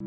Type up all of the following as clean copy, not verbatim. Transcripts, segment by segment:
Hey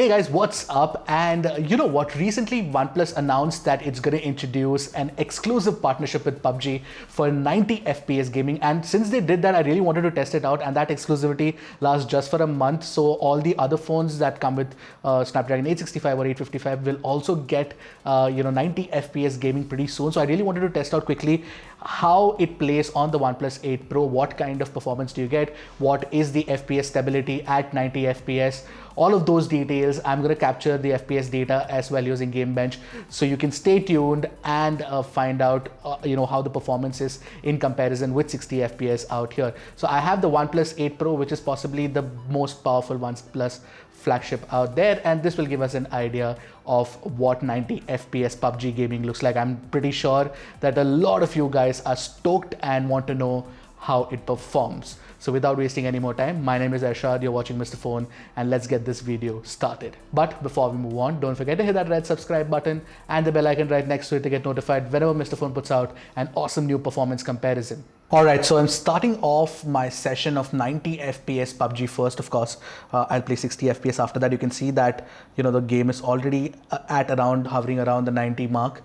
guys, what's up? And you know what? Recently, OnePlus announced that it's going to introduce an exclusive partnership with PUBG for 90 FPS gaming. And since they did that, I really wanted to test it out. And that exclusivity lasts just for a month. So all the other phones that come with Snapdragon 865 or 855 will also get 90 FPS gaming pretty soon. So I really wanted to test out quickly how it plays on the OnePlus 8 Pro. What kind of performance do you get? What is the FPS stability at 90 FPS? All of those details, I'm going to capture the FPS data as well using Gamebench, so you can stay tuned and find out how the performance is in comparison with 60 FPS out here. So I have the OnePlus 8 Pro, which is possibly the most powerful OnePlus flagship out there, and this will give us an idea of what 90 FPS PUBG gaming looks like. I'm pretty sure that a lot of you guys are stoked and want to know how it performs. So without wasting any more time, my name is Ershad, you're watching Mr. Phone, and let's get this video started. But before we move on, don't forget to hit that red subscribe button and the bell icon right next to it to get notified whenever Mr. Phone puts out an awesome new performance comparison. Alright, so I'm starting off my session of 90 FPS PUBG first. Of course, I'll play 60 FPS after that. You can see that the game is already hovering around the 90 mark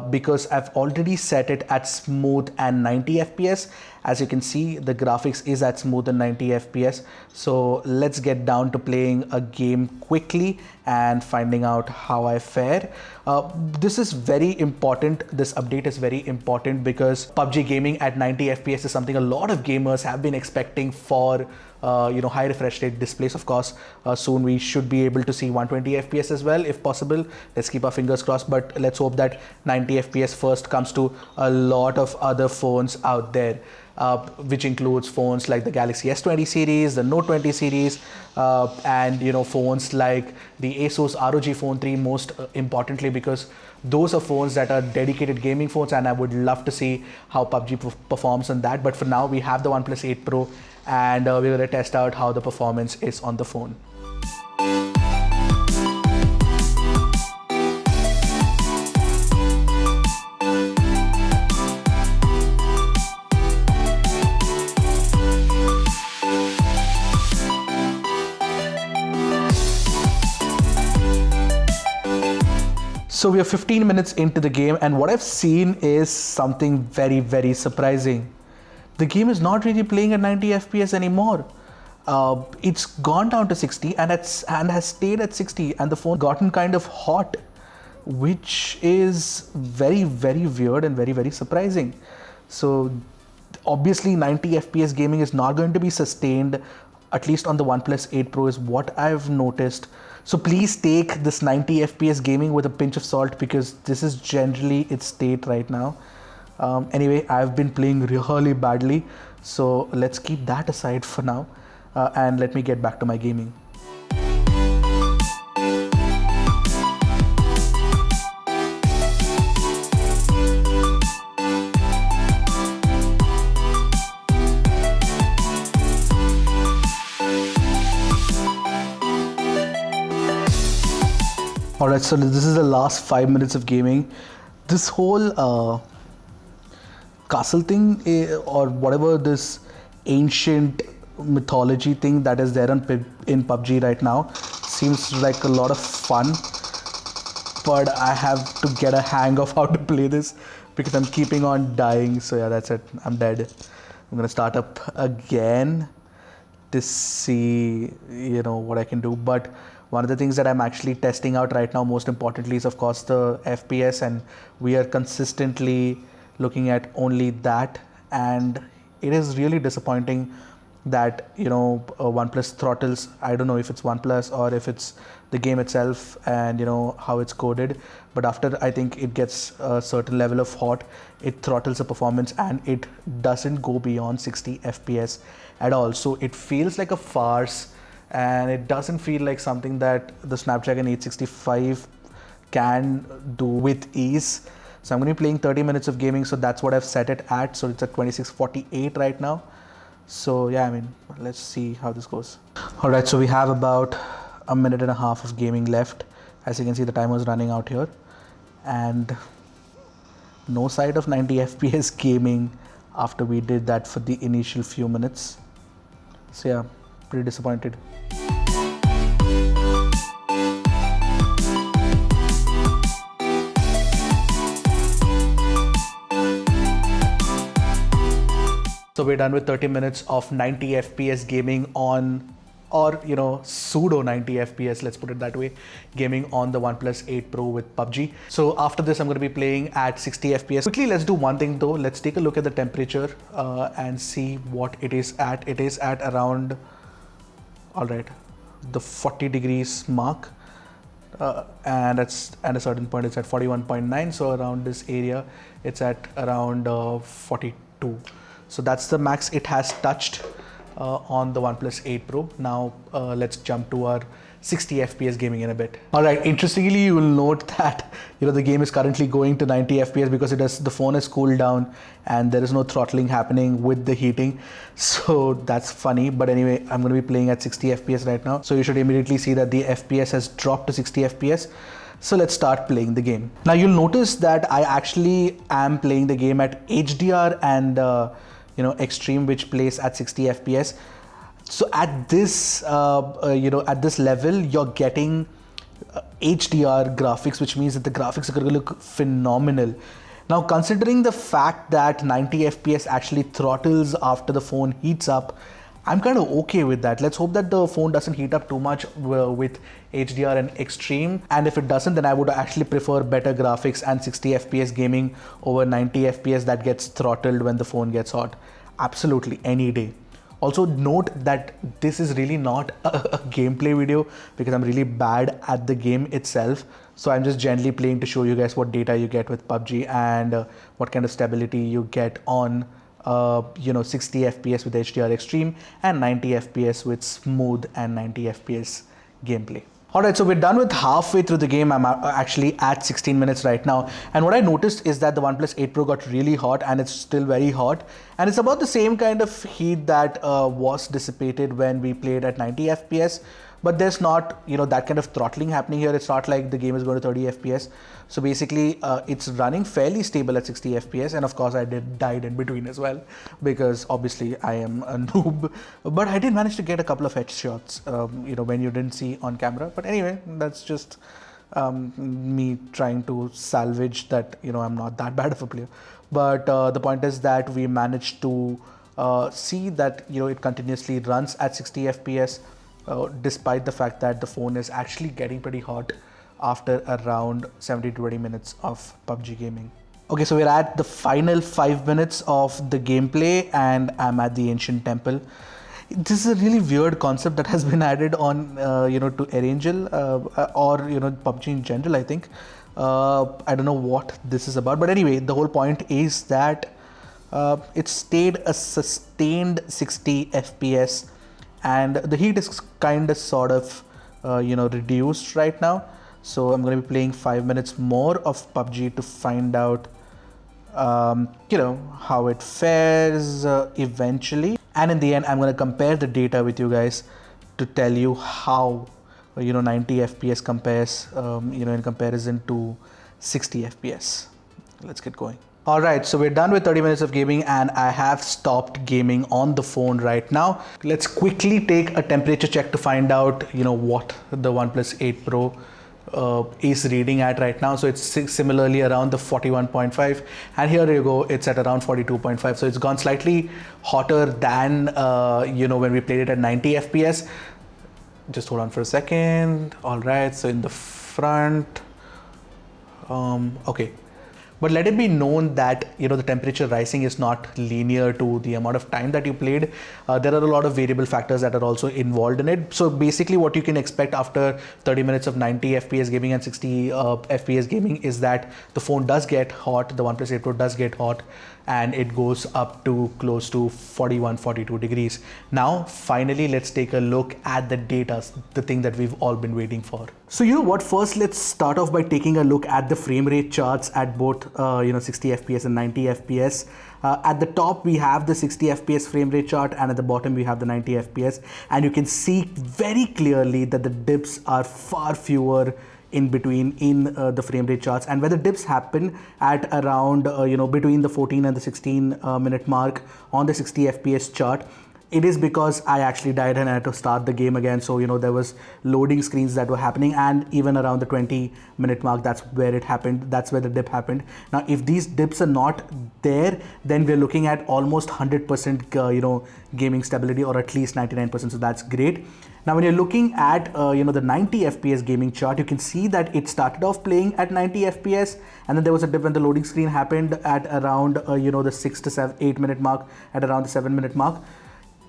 because I've already set it at smooth and 90 FPS. As you can see, the graphics is at smooth and 90 FPS. So let's get down to playing a game quickly and finding out how I fare. This is very important. This update is very important because PUBG gaming at 90 FPS is something a lot of gamers have been expecting for high refresh rate displays. Of course, soon we should be able to see 120 FPS as well, if possible. Let's keep our fingers crossed, but let's hope that 90 FPS first comes to a lot of other phones out there. Which includes phones like the Galaxy S20 series, the Note 20 series, and phones like the Asus ROG Phone 3, most importantly, because those are phones that are dedicated gaming phones, and I would love to see how PUBG performs on that. But for now, we have the OnePlus 8 Pro, and we're going to test out how the performance is on the phone. So we are 15 minutes into the game, and what I've seen is something very, very surprising. The game is not really playing at 90 FPS anymore. It's gone down to 60 and has stayed at 60, and the phone gotten kind of hot, which is very, very weird and very, very surprising. So obviously 90 FPS gaming is not going to be sustained, at least on the OnePlus 8 Pro is what I've noticed. So please take this 90 FPS gaming with a pinch of salt, because this is generally its state right now. Anyway, I've been playing really badly, so let's keep that aside for now, and let me get back to my gaming. Alright, so this is the last 5 minutes of gaming. This whole castle thing, or whatever this ancient mythology thing that is there in PUBG right now, seems like a lot of fun. But I have to get a hang of how to play this because I'm keeping on dying. So yeah, that's it. I'm dead. I'm gonna start up again to see what I can do. But one of the things that I'm actually testing out right now, most importantly, is of course the FPS, and we are consistently looking at only that, and it is really disappointing that OnePlus throttles. I don't know if it's OnePlus or if it's the game itself and how it's coded, but after I think it gets a certain level of hot, it throttles the performance and it doesn't go beyond 60 FPS at all. So it feels like a farce, and it doesn't feel like something that the Snapdragon 865 can do with ease. So I'm going to be playing 30 minutes of gaming, so that's what I've set it at. So it's at 2648 right now. So yeah, I mean, let's see how this goes. All right, so we have about a minute and a half of gaming left. As you can see, the timer is running out here, and no sight of 90 FPS gaming after we did that for the initial few minutes. So yeah, pretty disappointed. So we're done with 30 minutes of 90 FPS gaming on, or pseudo 90 FPS, let's put it that way, gaming on the OnePlus 8 Pro with PUBG. So after this, I'm going to be playing at 60 FPS. Quickly, let's do one thing though. Let's take a look at the temperature and see what it is at. It is at around, alright, the 40 degrees mark. And at a certain point, it's at 41.9. So around this area, it's at around 42. So that's the max it has touched on the OnePlus 8 Pro. Now let's jump to our 60 FPS gaming in a bit. All right, interestingly, you will note that the game is currently going to 90 FPS because the phone has cooled down and there is no throttling happening with the heating. So that's funny. But anyway, I'm going to be playing at 60 FPS right now. So you should immediately see that the FPS has dropped to 60 FPS. So let's start playing the game. Now you'll notice that I actually am playing the game at HDR and extreme, which plays at 60 FPS. So at this at this level, you're getting HDR graphics, which means that the graphics are going to look phenomenal. Now, considering the fact that 90 FPS actually throttles after the phone heats up, I'm kind of okay with that. Let's hope that the phone doesn't heat up too much with HDR and extreme. And if it doesn't, then I would actually prefer better graphics and 60 FPS gaming over 90 FPS that gets throttled when the phone gets hot. Absolutely, any day. Also note that this is really not a gameplay video because I'm really bad at the game itself. So I'm just generally playing to show you guys what data you get with PUBG and what kind of stability you get on 60 FPS with HDR Extreme and 90 FPS with smooth and 90 FPS gameplay. Alright, so we're done with halfway through the game. I'm actually at 16 minutes right now. And what I noticed is that the OnePlus 8 Pro got really hot and it's still very hot. And it's about the same kind of heat that was dissipated when we played at 90 FPS. But there's not, that kind of throttling happening here. It's not like the game is going to 30 FPS. So basically, it's running fairly stable at 60 FPS. And of course, I died in between as well, because obviously I am a noob. But I did manage to get a couple of headshots, when you didn't see on camera. But anyway, that's just me trying to salvage that, I'm not that bad of a player. But the point is that we managed to see that, it continuously runs at 60 FPS. Despite the fact that the phone is actually getting pretty hot after around 70 to 20 minutes of PUBG gaming. Okay, so we're at the final 5 minutes of the gameplay and I'm at the ancient temple. This is a really weird concept that has been added on, to Erangel or, PUBG in general, I think. I don't know what this is about, but anyway, the whole point is that it stayed a sustained 60 FPS. And the heat is kind of sort of, reduced right now. So I'm going to be playing 5 minutes more of PUBG to find out, how it fares eventually. And in the end, I'm going to compare the data with you guys to tell you how, 90 FPS compares, in comparison to 60 FPS. Let's get going. Alright, so we're done with 30 minutes of gaming and I have stopped gaming on the phone right now. Let's quickly take a temperature check to find out, what the OnePlus 8 Pro is reading at right now. So it's similarly around the 41.5 and here you go, it's at around 42.5. So it's gone slightly hotter than, when we played it at 90 FPS. Just hold on for a second. Alright, so in the front, okay. But let it be known that the temperature rising is not linear to the amount of time that you played. There are a lot of variable factors that are also involved in it. So basically what you can expect after 30 minutes of 90 FPS gaming and 60 FPS gaming is that the phone does get hot, the OnePlus 8 Pro does get hot, and it goes up to close to 41, 42 degrees. Now, finally, let's take a look at the data, the thing that we've all been waiting for. So you know what, first let's start off by taking a look at the frame rate charts at both 60 FPS and 90 FPS. At the top we have the 60 FPS frame rate chart, and at the bottom we have the 90 FPS, and you can see very clearly that the dips are far fewer in between in the frame rate charts, and where the dips happen at around between the 14 and the 16 minute mark on the 60 FPS chart. It is because I actually died and I had to start the game again. So, there was loading screens that were happening, and even around the 20-minute mark, that's where it happened. That's where the dip happened. Now, if these dips are not there, then we're looking at almost 100%, gaming stability, or at least 99%. So that's great. Now, when you're looking at, the 90 FPS gaming chart, you can see that it started off playing at 90 FPS, and then there was a dip when the loading screen happened at around, the 6 to 8 minute mark, at around the 7 minute mark.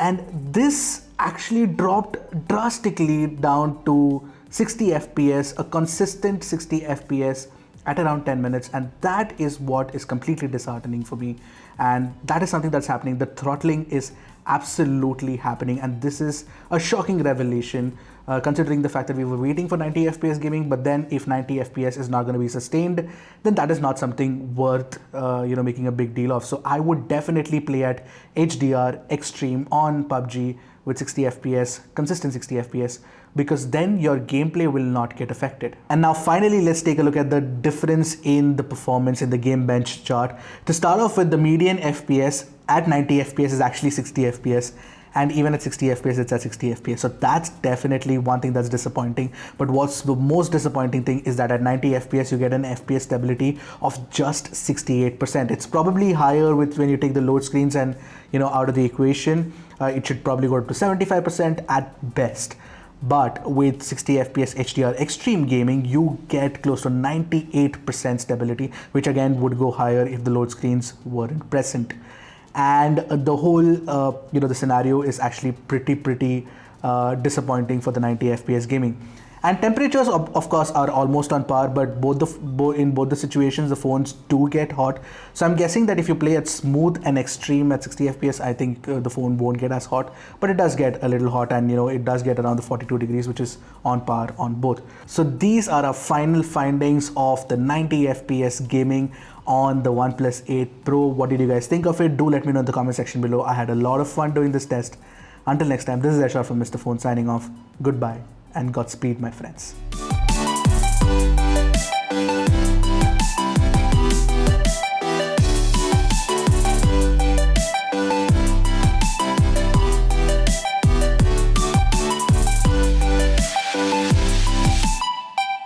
And this actually dropped drastically down to 60 FPS, a consistent 60 FPS at around 10 minutes. And that is what is completely disheartening for me. And that is something that's happening. The throttling is absolutely happening. And this is a shocking revelation, considering the fact that we were waiting for 90 FPS gaming. But then if 90 FPS is not going to be sustained, then that is not something worth, making a big deal of. So I would definitely play at HDR Extreme on PUBG with 60 FPS, consistent 60 FPS, because then your gameplay will not get affected. And now finally, let's take a look at the difference in the performance in the game bench chart. To start off with, the median FPS at 90 FPS is actually 60 FPS. And even at 60 FPS, it's at 60 FPS. So that's definitely one thing that's disappointing. But what's the most disappointing thing is that at 90 FPS, you get an FPS stability of just 68%. It's probably higher when you take the load screens and, out of the equation. It should probably go up to 75% at best. But with 60 FPS HDR Extreme Gaming, you get close to 98% stability, which again would go higher if the load screens weren't present. And the whole, the scenario is actually pretty disappointing for the 90 FPS gaming. And temperatures, of course, are almost on par, but in both the situations, the phones do get hot. So I'm guessing that if you play at smooth and extreme at 60 FPS, I think the phone won't get as hot, but it does get a little hot, and it does get around the 42 degrees, which is on par on both. So these are our final findings of the 90 FPS gaming on the OnePlus 8 Pro. What did you guys think of it? Do let me know in the comment section below. I had a lot of fun doing this test. Until next time, this is Ershad from Mr. Phone signing off. Goodbye and Godspeed, my friends.